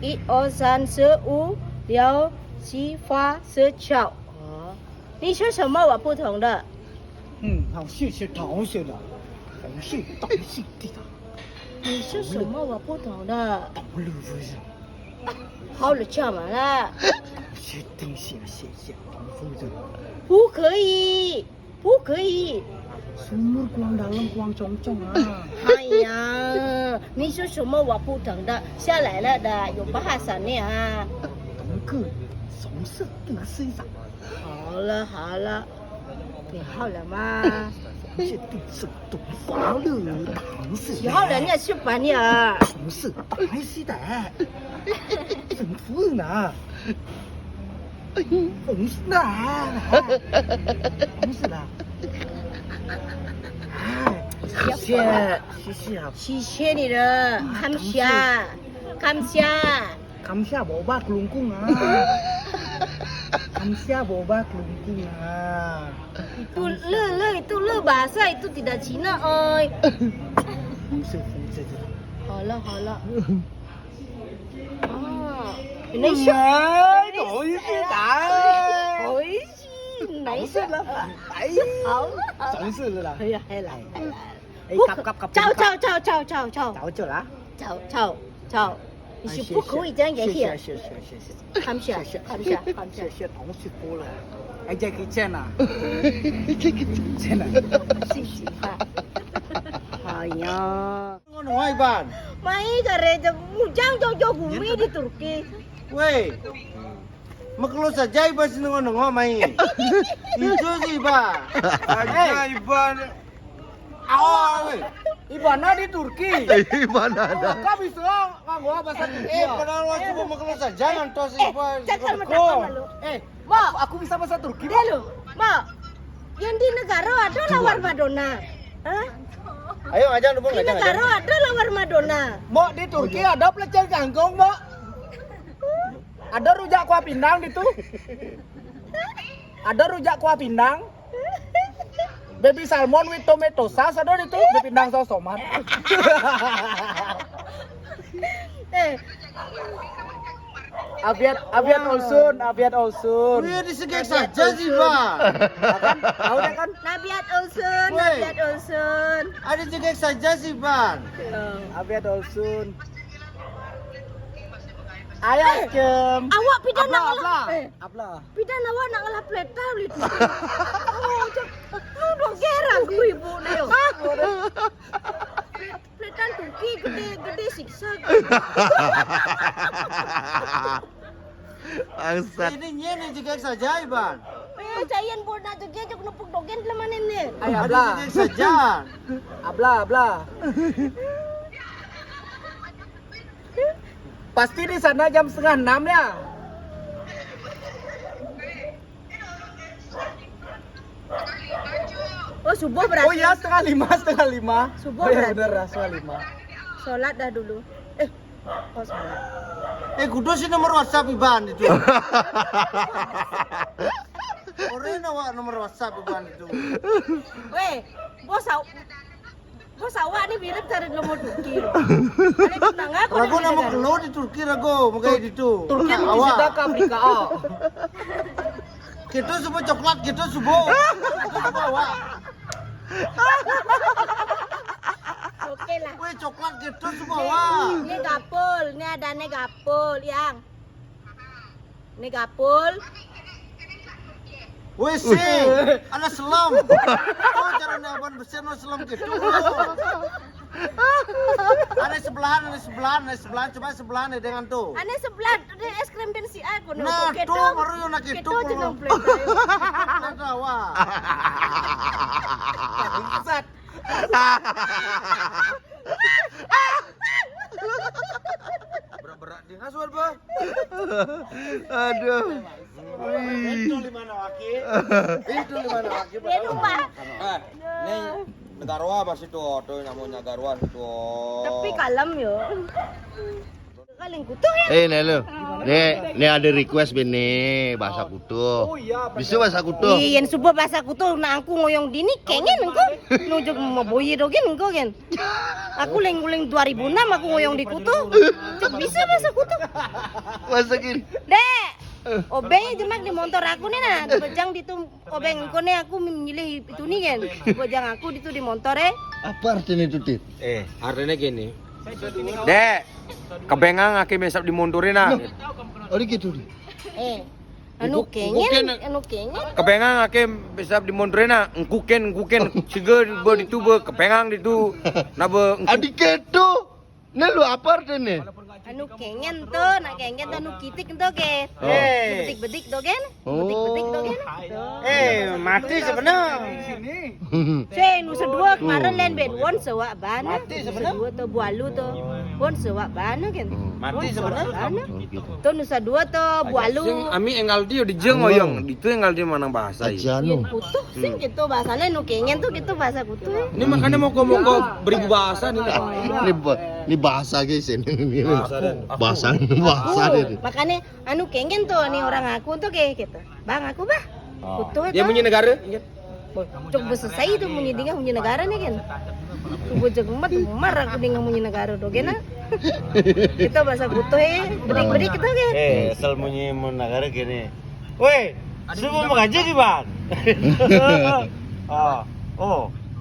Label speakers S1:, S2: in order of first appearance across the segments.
S1: 一二三四五六七八十九。哦，你说什么我不懂的？
S2: 好，谢谢同学了，同学懂事的，
S1: 你说什么我不懂的？
S2: 懂了不是？
S1: 好了，讲完了。
S2: 谢谢同学的。
S1: 不可以，不可以。
S2: Sumur kuang dalam kuang congcong ah.
S1: 哎呀，你说什么我不懂的，下来了的，有bahasa啊。
S2: 懂个，从事得是一场。
S1: 好了好了，别好了嘛。
S2: 同事得是懂法律同事。
S1: 以后人家去管你啊。
S2: 同事还是的，政府呢？同事呢？同事呢？
S1: 谢谢你了，感谢，感谢。
S2: Kamsia boba kelungkung ah. Kamsia boba kelungkung ah.
S1: Itu le bahasa itu tidak Cina, oi. 好了好了。哦，没事。
S2: 好意思的。
S1: 好意思，没事了。
S2: 哎，
S1: 好了，
S2: 总是了。
S1: 哎呀，来来来。
S2: 走了，
S1: 走，你是不可以这样言语。
S2: 谢，
S1: 感谢
S2: 同事多了，哎，这个钱呐，钱呐，
S1: 谢谢哈。哎呀，
S3: Ngono wae, Ban.
S1: Mai gereja mujang jojo bumi di Turki.
S3: Weh. Maklo saja Iban sini ngono mai. Itu sih, Ban. Aja Iban. Weh.
S2: Ibana di Turki.
S4: Ibana ada.
S2: Kau bisa nganggo bahasa Turki.
S3: Padahal waktu mau maklo saja ngantos Iban.
S1: Cakal macam lu. Ma,
S2: Aku bisa bahasa Turki.
S1: dia lu. Ma, yang di negara ada lawar Madonna. Hah?
S3: Ayo aja lu
S1: Di negara ada lawar Madonna.
S2: Mau di Turki ada plecel kangkung, Mau. Ada rujak kuah pindang gitu. Ada rujak kuah pindang. Baby salmon with tomato sauce ada itu, baby pindang saus tomat. Abiat olsun.
S3: Weh, disegek saja sih, Ban.
S2: Tahu deh kan?
S1: Nabiat
S3: Weh.
S1: Ulsun.
S3: Ada segek saja sih, Ban.
S2: Abiat olsun. Ayah kem.
S1: Awak pidana
S2: Abla,
S1: ngalah.
S2: abla.
S1: Pidana awak nak ngalah pleta itu. Oh, lu dong gerang ku ibu Neo. Pletan Turki gede siksa.
S4: Bangsat.
S3: Ini nyene segek saja, Iban.
S1: Cayan bola juga jok nepuk dogen lama ini.
S2: Ayah
S3: Ada
S2: abla.
S3: segek saja.
S2: Abla. Pasti di sana jam 5:30 ya.
S1: Oh subuh berarti.
S2: Oh iya 4:30.
S1: Subuh
S2: Oh iya
S1: berarti.
S2: bener 5:30.
S1: Sholat dah dulu. Oh sholat.
S3: Kudu sih nomor WhatsApp Iban itu. Orang nawa nomor WhatsApp Iban itu.
S1: Weh, bos awak ni mirip dari nomor Turki loh. Ada tenang aku.
S3: Rago nama keluar di Turki rago, makanya itu.
S2: Turki mau disita ke Afrika.
S3: Kita semua coklat, kita semua. Kita semua awak.
S1: Oke lah.
S3: Weh coklat kita semua awak.
S1: Ini gapul, ini ada nih gapul yang. Ini gapul.
S3: Weh sih, ada selam. Oh cara naban besar no selam gitu. Ada sebelahan, coba sebelahan deh dengan tuh.
S1: Ane sebelah ada es krim bensi aku
S3: Nah, tuh baru yang nak itu.
S1: Keto jenong pleta.
S3: Ada awak.
S2: Bangsat.
S3: Berat-berat di ngasuan, Bang.
S4: Aduh.
S3: Itu di mana waki? Itu di mana waki?
S1: Dia lupa.
S3: Ini Negarwa pas itu, tuh namanya Negarwa itu.
S1: Tapi kalem yo. Kaleng kutu ya.
S4: Nelo. Nih ada request bene bahasa kutu. Bisa bahasa kutu.
S1: Iya, subuh bahasa kutu na aku ngoyong dini kengen engko. Nujug mau boye dogen engko kan. Aku leng-leng 2006 aku ngoyong di kutu. Cuk bisa bahasa kutu.
S4: Masakin.
S1: Dek. Obeng jemak di motor aku nih nah, bejang di tuh obeng engko nih aku memilih itu nih kan. Bejang aku di tuh di motor
S4: Apa artinya itu, Tit?
S3: Artinya gini. Dek, kebengang aki mesap dimundurin nak.
S4: Oh gitu.
S1: Anu kengen, anu kengen.
S3: Kebengang aki mesap dimundurin nak. Engkuken, siga be ditu be kebengang ditu. Nabe
S4: Adik keto. Nah lu apa artinya?
S1: Anu kengen tuh, nak kengen tuh anu kitik tuh ke. Bedik-bedik tuh kan? Bedik-bedik tuh kan?
S3: mati sebenarnya.
S1: Saya nusa dua kemarin lain bed won sewa bana. Nusa dua tuh bualu tuh won sewa bana kan?
S3: Mati sebenarnya.
S1: Tuh nusa dua tuh bualu.
S3: Ami engal dia di jeng oyong. Itu engal dia mana bahasa ini.
S1: Yen kutu sing gitu bahasanya nu kengen tuh gitu bahasa kutu.
S3: Ini makanya mau beribu bahasa nih.
S4: Ini bahasa guys ini. Bahasa deh.
S1: Makanya anu kengen tuh nih orang aku tuh kayak gitu. Bang aku bah. Kutu
S3: Dia punya negara.
S1: Coba selesai itu bunyi dengar bunyi negara nih kan. Coba jegemat marah aku dengar bunyi negara tuh kan. Kita bahasa kutu bedik-bedik kita kan.
S3: Asal bunyi negara gini. Woi, semua mau gaji di ban.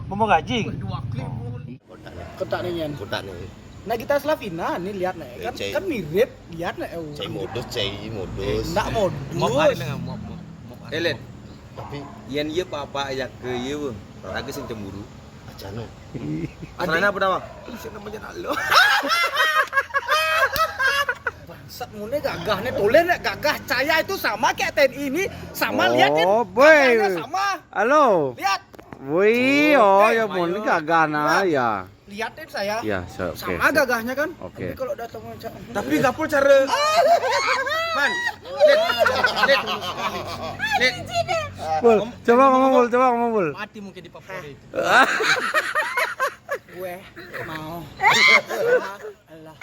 S3: Mau gaji.
S2: Ketak nih Nyen.
S4: Kutak nih.
S2: Nah kita Slavina nih lihat nih kan mirip lihat nih.
S4: Cai modus.
S2: Enggak modus.
S3: Elen,
S4: Tapi
S3: yen ieu papa ajak ke ieu beuh. Raga sing cemburu.
S4: acana.
S3: Asalna apa nama? Sing namanya Nalo.
S2: Bangsat mune gagahnya tulen gagah caya itu sama kayak TNI ini sama lihat kan.
S3: boy.
S2: Gagahnya sama.
S3: Halo.
S2: Lihat.
S3: Wih, ya mau ini gagana ya.
S2: Lihatin saya.
S3: Ya, oke.
S2: Sama gagahnya kan.
S3: Oke.
S2: Tapi kalau datang macam
S3: Tapi gapul cara. Man. Net.
S5: Bul, coba ngomong Bul.
S2: mati mungkin di favorit. Gue mau. Allah.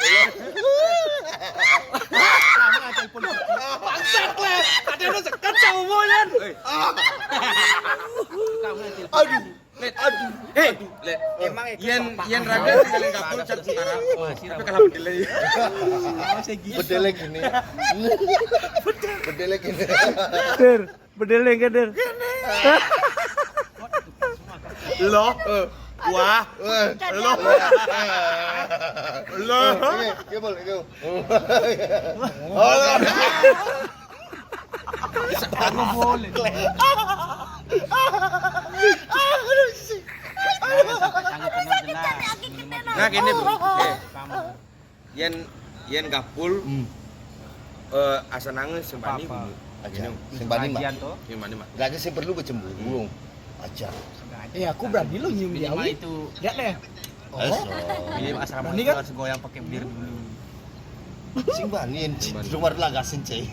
S2: Bangsat gue. Ada lu sekat cowoknya.
S3: Let.
S2: Emang
S3: Yen raga tinggalin gapul cat setara. Tapi kalau delay.
S4: Bedelek ini. Bedelek ini.
S5: Der, bedeleng kan Der.
S3: Loh. Wah.
S4: Lo.
S3: Loh.
S4: Gimol.
S3: Nah gini Bu. Yen gapul asa nangis sembani Bu.
S4: Aja. Sing bani mak.
S3: Yang mana mak?
S4: Gak ada sing perlu kecemburu. Aja.
S2: aku berani lu nyium dia.
S6: Itu
S2: Lihat deh.
S6: ini asrama
S2: Ini
S6: itu
S2: kan?
S6: harus goyang pakai bir dulu.
S4: Sing bani luar lagasin cai.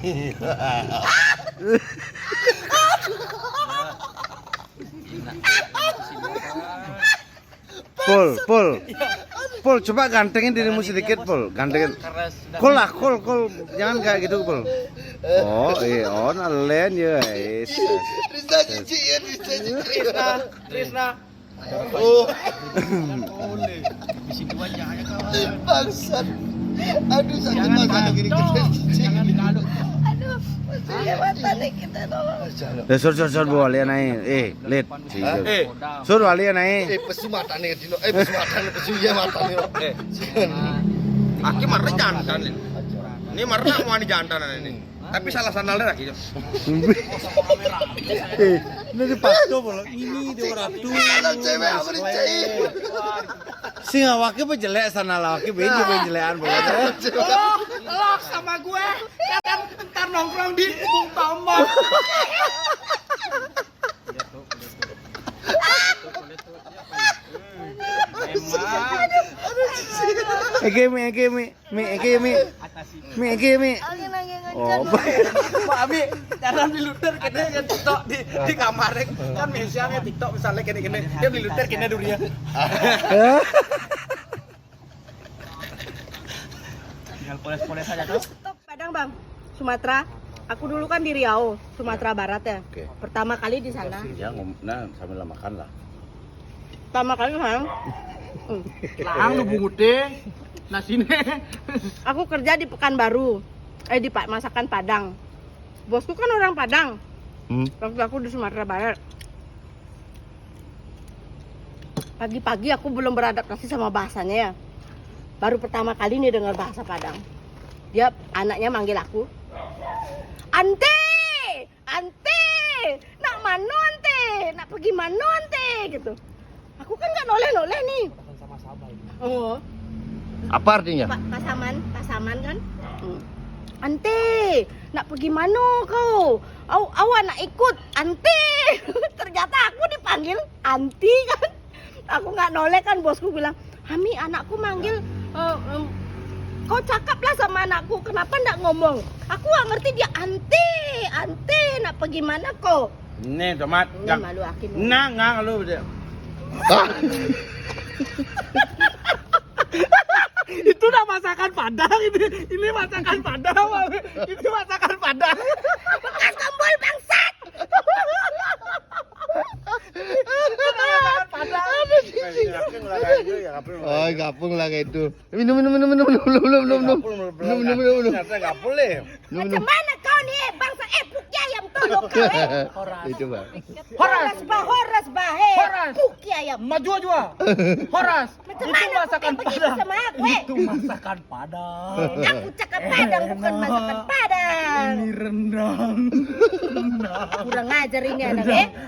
S5: Pul, coba gantengin dirimu sedikit, Pul. Gantengin. Kol, jangan kayak gitu, Pul. Oh, nalen ya.
S4: Trisna cici ya,
S2: Trisna.
S4: Oh,
S6: Bisi dua jangan kawan.
S4: bangsat. Aduh, sakit banget gini cici.
S6: Jangan dilaluk.
S5: Sur boleh naik. Lihat. Sur boleh naik.
S4: Pesu mata nih dino. Pesu ya mata nih.
S3: Aki marah jantan ini. Ini marah mau jantan ini. Tapi salah sandalnya lagi.
S5: Ini dipakto Pul. Ini 200.
S4: Anak cewek apa nih cai?
S5: Sing awake pe jelek sana lawake bejo jelekan Pul.
S2: Lo sama gue kan ntar nongkrong di Bung Tomo.
S5: Eke. Oh,
S2: Pak Abi, jangan diluter kene kan TikTok di kamar kan misalnya TikTok misalnya kene dia diluter kene dulu ya.
S6: Tinggal poles-poles aja tuh.
S1: Stop Padang Bang. Sumatera. Aku dulu kan di Riau, Sumatera Barat ya.
S5: Oke.
S1: Pertama kali di sana.
S5: Ya, nah sambil makan lah.
S1: Pertama kali di sana.
S2: Lang lu bungute. Nasine.
S1: Aku kerja di Pekanbaru. Di masakan Padang. Bosku kan orang Padang. Waktu aku di Sumatera Barat. Pagi-pagi aku belum beradaptasi sama bahasanya ya. Baru pertama kali nih dengar bahasa Padang. Dia anaknya manggil aku. Ante, ante, nak mano ante, nak pergi mano ante, gitu. Aku kan nggak noleh nih. Oh,
S4: Apa artinya?
S1: pasaman kan? Ante, nak pergi mano kau? Awak nak ikut, ante. Ternyata aku dipanggil anti kan? Aku nggak noleh kan, bosku bilang, Hami anakku manggil. Kau cakaplah sama anakku, kenapa nggak ngomong? Aku nggak ngerti dia ante, nak pergi mana kau?
S5: Nih tomat.
S1: Ini malu akin.
S5: Nah, ngang lu dia.
S2: Itu udah masakan Padang ini. Ini masakan Padang. Ini masakan Padang.
S1: Bekas tombol bangsat.
S4: Oh, gapung lah kayak itu. Minum.
S5: Nggak boleh.
S1: Macam mana kau nih bangsa pukya ayam tolong kau
S4: Itu bang.
S1: Horas bah pukya ayam.
S2: Maju aja. Horas.
S1: Macam
S2: Itu
S1: mana
S2: masakan
S1: kau begitu
S2: Padang.
S1: sama aku?
S2: Itu masakan Padang.
S1: Aku cakap Padang bukan masakan Padang.
S2: Ini rendang.
S1: Kurang ngajar ini anak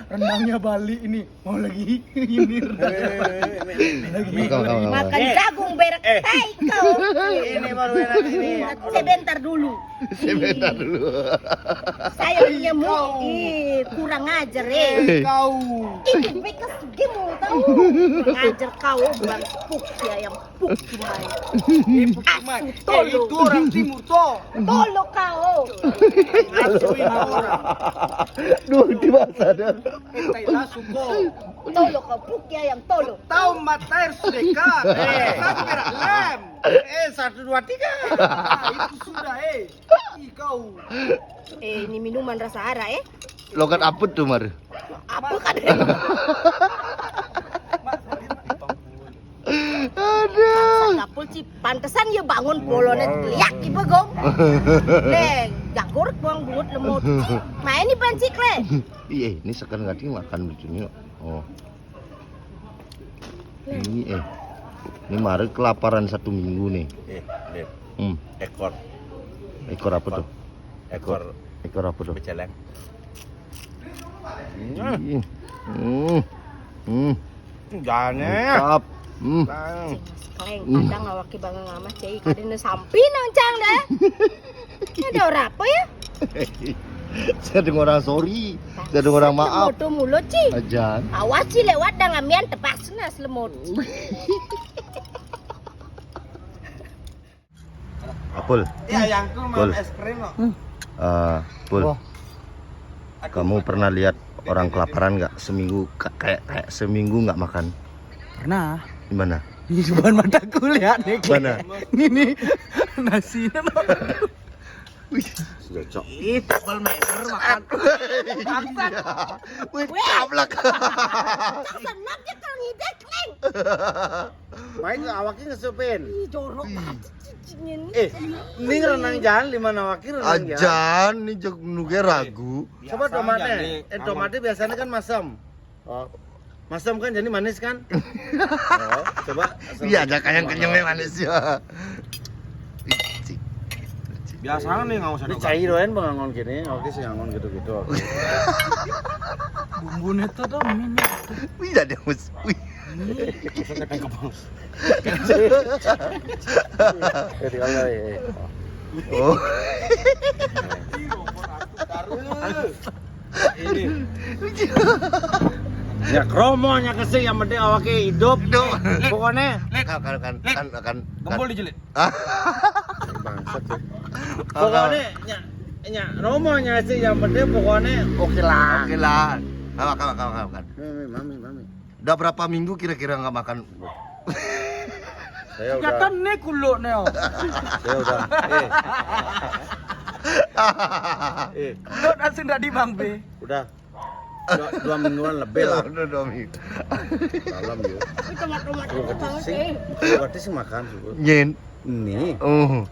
S2: Rendangnya Bali ini. Mau lagi ini rendang.
S1: Makan jagung berak tai kau.
S2: Ini baru enak ini.
S1: Sebentar dulu. Saya nyemuk. Kurang ngajar
S2: Kau.
S1: Itu bekas gemu tahu. Ngajar kau bang pukya ayam pukya. Asu tolo.
S2: Itu orang timur toh.
S1: Tolo kau.
S2: Asuin orang.
S4: Duh, di bahasa dah.
S2: Kita suko.
S1: Tolo kau pukya ayam tolo.
S2: Tahu matair sedekat. Satu gerak lem. 1, 2, 3. Nah, itu sudah kau.
S1: Ini minuman rasa ara
S4: Logat apa tuh mar?
S1: Apa kan?
S4: Aduh.
S1: Kapul sih pantesan ya bangun bolonnya liak ibu gong. Le, jagur buang bungut lemut. Main nih pancik le.
S4: Iya, ini sekarang nggak makan begini. Oh. Ini ini Mari kelaparan 1 minggu nih.
S5: Lihat. Ekor.
S4: Ekor apa tuh? Ekor apa tuh?
S5: Beceleng. Jangan.
S4: Mantap.
S1: Kleng kadang awaki bangang amat cai kadang sampai nang cang dah. Ada orang apa ya?
S4: Saya dengar orang sorry, saya dengar orang maaf.
S1: Lemut tuh mulut ci.
S4: Ajan.
S1: Awas ci lewat dah ngamian tepasna selemut.
S4: Apul.
S2: Ya yang tuh
S4: Pul.
S2: mau es krim loh.
S4: Pul. Kamu pernah lihat orang kelaparan nggak seminggu kayak seminggu nggak makan?
S2: Pernah.
S4: Di mana?
S2: Di depan mataku lihat nih.
S4: Mana?
S2: Ini nasinya loh.
S5: Sudah cok.
S2: Itu tebal meter makan.
S4: Wih, kablak.
S1: Senang dia kalau ngidek kleng.
S5: Main awaknya ngesupin.
S1: Ih jorok banget cicinya nih.
S5: Ini renang jalan di mana wakil renang jalan.
S4: Ajan, ini jog nuge ragu.
S5: Coba tomatnya. Tomatnya biasanya kan masam. Oh. Masam kan jadi manis kan? Oh, coba.
S4: Iya, ada kayak kenyangnya manis ya.
S6: Biasa nih nggak usah
S5: Ini cair doain bangun gini, oke sih ngangon gitu-gitu.
S2: Bumbunya tuh minyak.
S4: Wih, ada mus. Wih. Oh.
S5: Ini. Ya kromonya kesih yang penting awake hidup. Pokoknya
S4: Kan.
S6: Gembol dijelit.
S5: bangsat tuh. Pokoknya nya romonya sih yang penting pokoknya oke lah.
S4: Oke lah. Makan.
S5: Mami.
S4: Udah berapa minggu kira-kira nggak makan?
S5: Saya udah.
S2: Kelihatan nih kulo nih.
S5: Saya udah.
S2: Dot langsung dah di Bang B.
S5: Udah 2 mingguan lebih lah.
S4: Udah 2 minggu.
S5: Dalam yo.
S1: Tapi tomat-tomat
S5: Lu
S1: itu banget
S5: sing,
S1: eh.
S5: berarti sih makan suku.
S4: Nyen.
S5: Ini.
S4: Oh.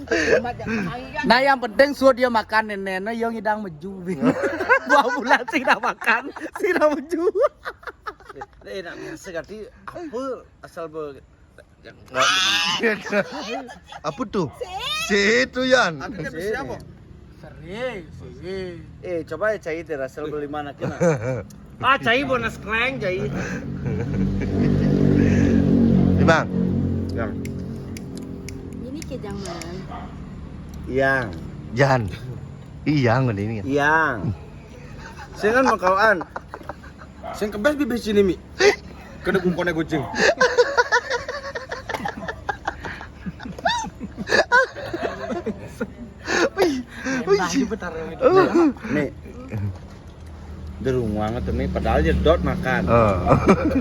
S1: Tomat yang panjang.
S2: Nah yang penting suruh dia makan nenek yang ngidang meju. 2 bulan sih dah makan, sih dah meju.
S5: Enak sekali apa asal ber
S4: Apa tuh? Itu Yan.
S3: Siapa?
S2: Seri.
S5: coba cai asal beli mana kena.
S2: Ah cai bonus kleng cai.
S4: Bang.
S5: Yang
S1: Ini kejangan.
S5: yang
S4: Jan. Iyang ini.
S5: yang. Saya kan makauan.
S3: Sing kebes bibis sini mi. Kena kumpone kucing.
S5: Nih. Derung banget nih padahal jedot makan.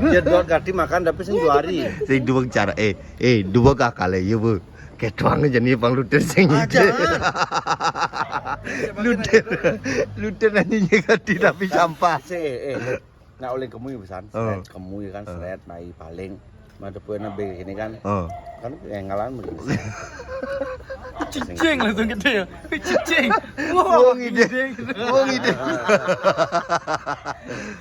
S5: Jedot ganti makan tapi sing 2 hari.
S4: Sing dua cara dua kakak ya bu. Ketuang aja nih bang Luter sing ide. Luter nanya ganti tapi sampah.
S5: Nah oleh kamu pesan, kamu kan seret bayi paling. Mada pun nabe ini kan. Kan yang ngalan begini.
S2: Cicing langsung gitu ya. Cicing.
S4: Wong ide.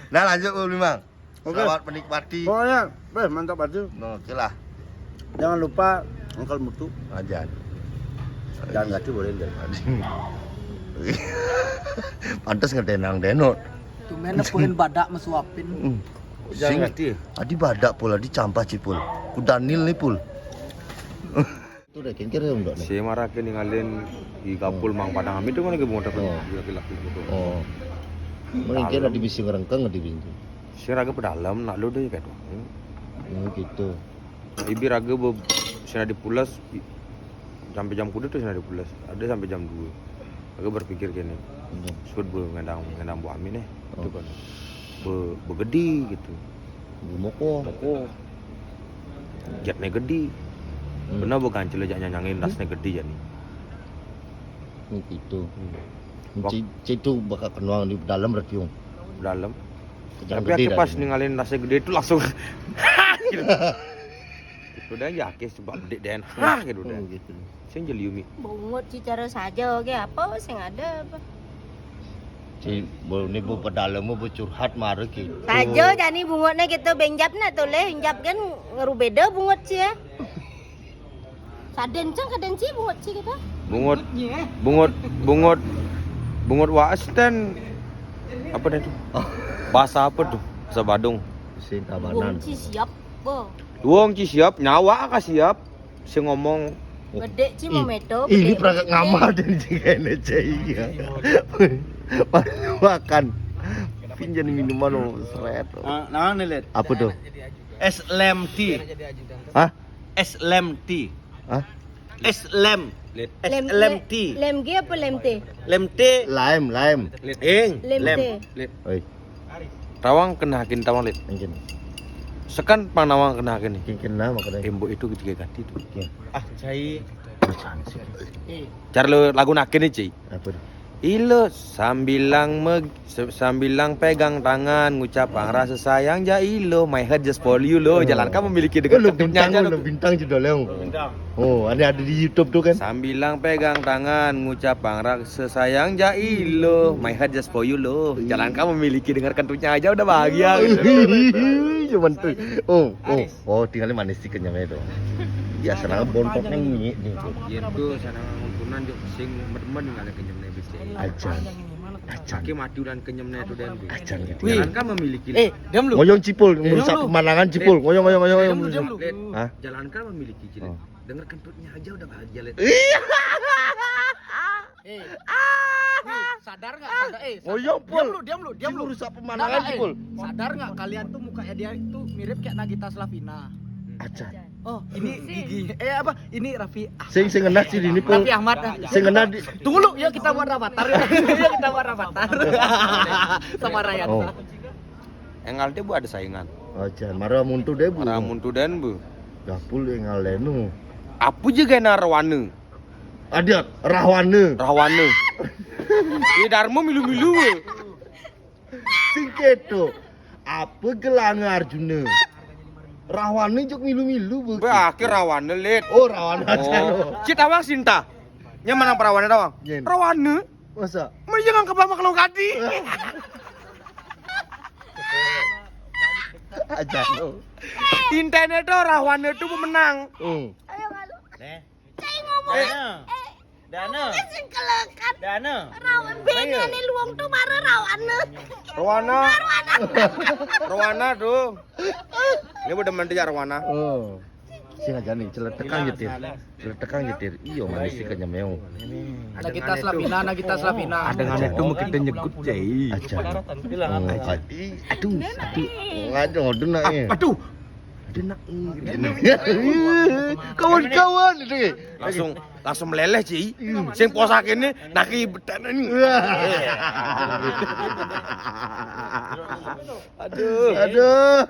S4: Nah lanjut Bu Bang. Selamat menikmati.
S5: Pokoknya, mantap aja.
S4: Oke lah.
S5: Jangan lupa angkal mutu.
S4: Ajan.
S5: Jangan ganti boleh enggak?
S4: Pantes ngedenang denot.
S2: Tuh mana poin badak mesuapin.
S5: Jangan ganti.
S4: Adi badak pula di campah cipul. Kudanil nih pul. Itu udah kira enggak nih.
S6: Si marah ke ninggalin di kapul Mang Padang Amit itu kan lagi mau dapat laki-laki gitu.
S4: Oh. Mungkin ada di bising rengkeng di bising.
S6: Si raga pedalam nak lu deh kayak tuh.
S4: Gitu.
S6: Ibi raga sina di pulas sampai jam kuda tuh sina di pulas. Ada sampai jam 2. Raga berpikir gini. Sud bu ngendang bu Amin itu kan. Begedi gitu.
S4: Moko.
S6: Jatnya gede. Benar bukan cile nyanyangin dasnya gede jadi.
S4: Gitu. Itu bakal kenuang di dalam berarti yung.
S6: Dalam.
S4: Kejang
S6: Tapi
S4: gede
S6: aku pas
S4: dah.
S6: ninggalin dasnya gede itu langsung. Gitu. Itu dah ya kes sebab dek dan gitu dah.
S4: Gitu.
S6: Sing jeli umi.
S1: Bungut cara saja oke apa sing ada apa.
S4: Si ini bu pedalam bu curhat marah gitu.
S1: Saja jani bungutnya kita benjapna tuh leh benjap kan ngerubeda bungut sih ya. Kaden sih bungut sih kita.
S6: Bungut waas dan apa dah tu? Bahasa apa tuh? Bahasa Badung.
S4: Sinta
S1: Bungut
S4: banan.
S1: sih siap, bo.
S6: Wong ci siap, nyawa ka siap. Si ngomong
S1: Gede sih mau medo.
S4: Ini perangkat ngamar dan jika ini cai ya. Makan. Pinjam minuman seret.
S5: Nah, nih lihat.
S4: Apa tuh?
S5: Es lem tea.
S4: Hah?
S5: Es lem tea.
S4: Hah?
S5: Es lem. Es lem tea.
S1: Lem G apa lem T?
S5: Lem tea.
S4: Lime.
S1: Lem T.
S4: Oi,
S6: Tawang kena hakin tawang lit.
S4: mungkin.
S6: Sekan panawang kena hakin nih.
S4: Kena makanya.
S6: Embo itu ketika ganti tuh.
S5: Ah, cai.
S6: Cara lu lagu nakin nih cuy.
S4: Apa?
S6: Ilo sambilang pegang tangan ngucap rasa sayang ja ilo my heart just for you lo jalan kamu memiliki dekat kentutnya aja lo
S4: bintang juga leong. Oh, ada di YouTube tuh kan.
S6: sambilang pegang tangan ngucap rasa sayang ja ilo my heart just for you lo jalan kamu memiliki dengar kentutnya aja udah bahagia
S4: Cuman tuh. Oh, tinggalnya manis tiketnya itu. Ya senang bontoknya nih.
S6: gitu sana ngumpunan juk sing men ngale kenyemne bisa
S4: Ajan.
S6: Aki mati dan kenyemne itu dan
S4: Ajan gitu.
S6: jalan kamu memiliki
S2: Diam lu.
S4: Ngoyong cipul, merusak pemandangan cipul. Ngoyong.
S6: Diam lu.
S4: Hah?
S6: Jalan kan memiliki cilik. Dengar kentutnya aja udah bahagia lihat.
S2: Sadar nggak? Sadar,
S4: Ngoyong pul.
S2: Diam lu.
S4: Merusak pemandangan cipul.
S2: Sadar nggak kalian tuh mukanya dia itu mirip kayak Nagita Slavina.
S4: Ajan.
S2: Oh, ini gigi. Apa? Ini Raffi.
S4: Sing ngena sih ini pul.
S2: Raffi Ahmad.
S4: Sing ngena di.
S2: Tunggu lu, yuk kita buat avatar. Yuk kita buat avatar. Sama Ryan.
S4: Oh.
S6: Engal deh bu ada saingan.
S4: Aja marah muntu deh bu.
S6: Para muntu dan bu.
S4: Gapul engal lenu.
S6: Apa juga na rawana?
S4: Ada rahwane.
S6: Rawana. Ini Darmo milu-milu bu.
S4: Singketo. Apa gelang Arjuna? Rahwane juk milu-milu bu.
S6: Akhir rawana let.
S4: Oh rawane aja lo.
S6: Cita awang Sinta. Nya mana perawana dawang?
S4: Yen.
S6: Rawana.
S4: Masa?
S6: Mana jangan ke bawah kalau kadi.
S4: Aja lo.
S6: Internet tuh rawana tuh pemenang.
S1: Ayo malu. Saya ngomong.
S5: Dana.
S1: Sing kelekat.
S5: Dana.
S1: Rawan beda nih luang tuh marah rawan.
S6: Rawana tuh. Ini udah mandi Rawana.
S4: Oh. Sing aja nih celetekan nyetir. Celetekan nyetir. Iyo manis sih kanya meo.
S2: Nagita Slavina.
S6: Dengan itu mau kita nyekut jai.
S4: Aja. Aduh. Aduh nak ya.
S6: Aduh.
S4: Aduh nak. Kawan-kawan itu.
S6: Langsung meleleh Ci. Sing posak ini naki betan ini.
S4: Aduh.